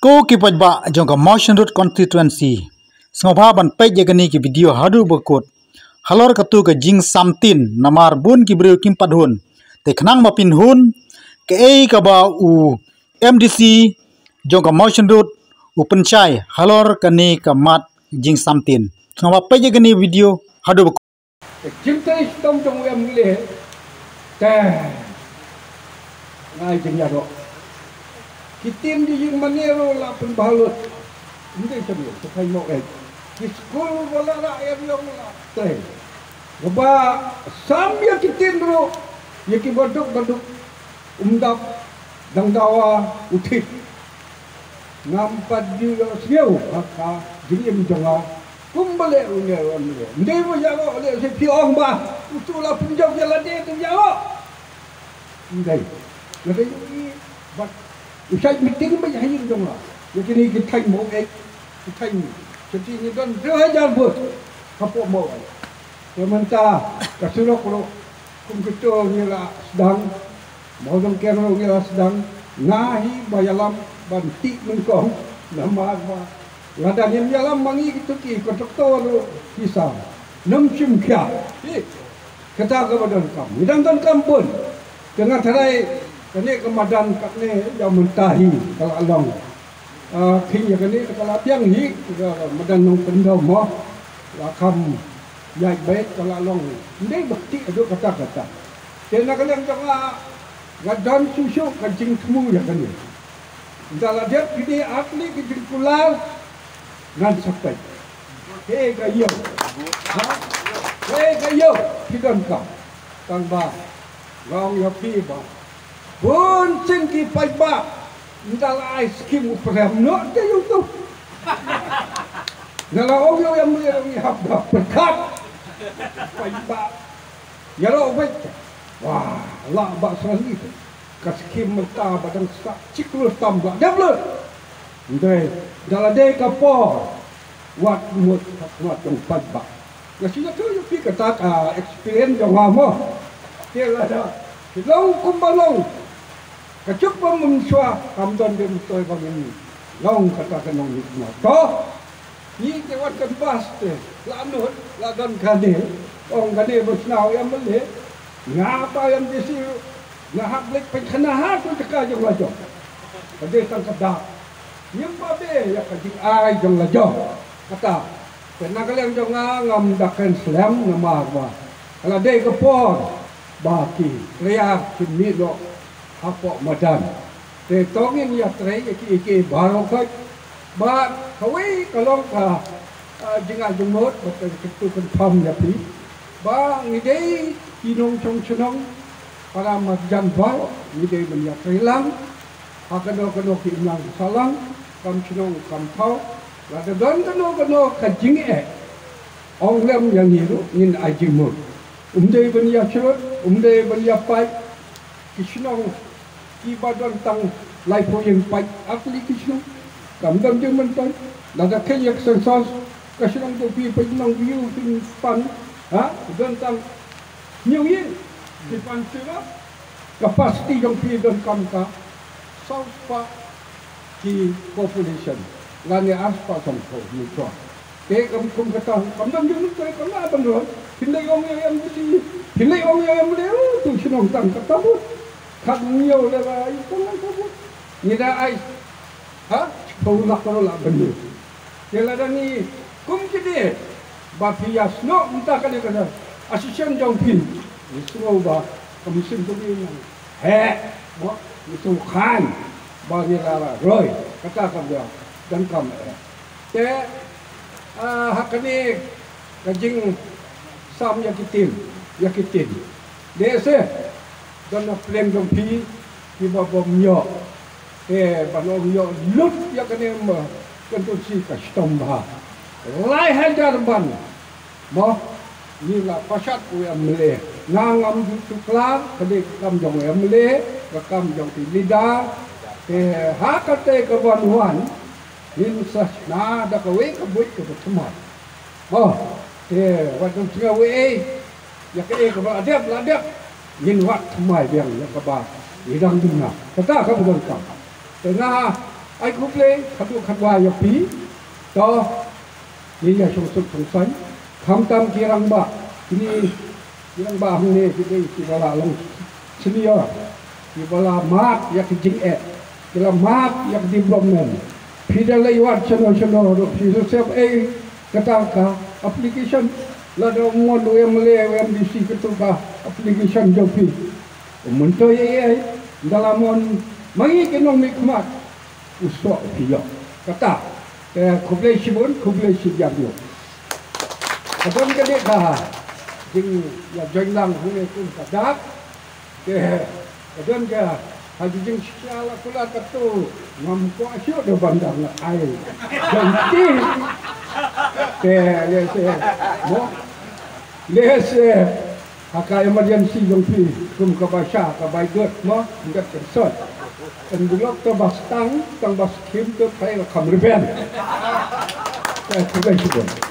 Ko ki pajba jongka motion road constituency. Sngobha ban pej jagani ki video hadu bekut. Halor katu ke jing samtin namar bun ki breu kim padhun. Te khnang mapin hun ke ei ka ba u MDC jongka motion road u penchai halor kani ka mat jing samtin. Sngobha pej jagani video hadu bekut. Cinta Islam trong em lệ tè ngay chừng nhà đó khi tiêm đi nhưng mà nghe rồi là phần bao luôn chúng tôi cho biết thay một cái school wala na em yung tè ba sam ya khi tiêm rồi ya khi baduk umdap dang dawa uthi ngampat di siau ka jadi em jangan kumbale unge unge ndai mo jago le se piong ba utula punjau jalan dia tu jago ndai jadi bat usai meeting ba yahin dong la jadi ni kita mo ek kita ni jadi ni don 2000 bot kapo mo pemanta kasuro ko kum kito ni la sedang mo dong kero ni la sedang ngahi bayalam banti mengkong nama ba Lada yang jalan mangi gitu ki kotor kisah nam sim kya kata ke badan kam midan tan kampun dengan tarai kene kemadan kakne yang mentahi kalau along king ya kene kalau tiang hi madan nong pendau mo lakam yai baik kalau along ndai bakti ado kata kena kalian jangan gadan susu kancing temu ya kene dalam dia ini asli kijing kular nan sampai kayo pidon ka tang ba long ya pi ba pun sing ki pai ba ndal ai skim prem no de youtube ngala o yo yang ni hab da perkat pai ba ya ro wet wah la ba sali ka skim mata badang sak ciklus tam ba dablo ndai daladai kapor wat trong pat ba ya sila tu yu pi kata experience jong amo dia ada long kumbalong kacuk pa mumswa kamdon dem toy ba ngin long kata kanong ni to ni ke wat kan paste la anut la don kane ong kane busnaw yam le ngapa yam disi ngahak lek penkhana tu ka jong la jong kade tang kada nhưng mà bây giờ cái ai trong là cho kata karena kalian jangan ngamdakan Islam nama apa kalau dia kepor baki lihat kini lo apa madan te tongin ya trai iki barokah ba kawai kalau ka jangan jumot betul betul confirm ya pi ba ngidei kinong trong chenong para madan ba ngidei banyak hilang akan kena kimlang salang kam chinong kam thau la de don kano kajing ong lem yang hiru nin ajimur umdei ban ya churut umdei ban ya pai kishnong ki badon tang lai po yang pai akli kishnong kam dam jeng man pai la da khay yak san sos kishnong to pi pai nong view tin pan ha don tang nhiều yin di pan chura capacity yang pi don kam ka sau pa ki population lani aspa som ko ni to ke kum kata kam dam jung ko kam la ban ro pinai ong yang di pinai ong yang le tu chinong tang kata bu khat nhiều le ba i ko la ko ni da ai ha ko la ko la ban ni ke la da ni kum ki de ba pias no unta ka de ka assistant jong pin ni suo ba commission ko ni bo ni su khan bao nhiêu là rồi các ta cầm được đang cầm thế hak ini kajing sam yakitin dese dan plan dong pi di bawah myo banom myo lut yakane ma kontusi kastom ba lai hajar ban mo ni la pasat u amle ngam du tukla kade kam jong amle kam jong ti lida hakate kawan hin sa na da ka we ka buit ka tuma wat dong tia we ya ka ka ba adep la adep hin wat tuma biang ya ka ba idang dum na kata ka budon ka tengah ai cũng lấy khát du khát hoa nhập phí đó ini ya sungsai kham tam kirang ba ini kirang ba hune kita kibala lang senior kibala mat yak jing kibala mat yak development pida lewat channel do piso sep kata ka application la do mon do MDC ketuka application jopi munto dalam mon magi ekonomi kemat usok piyo kata kublai sibun kublai sijam yo kadang kene ka jing ya join lang hune kun kadak kadang ka haji jing siala kula katu ngam ko asyo do bandang ai ganti lese haka emergency jong pi kum ka basha ka bai gut mo ngat sot en bulok to bas tang bas kim to pai ka kham riben ka kublai sibun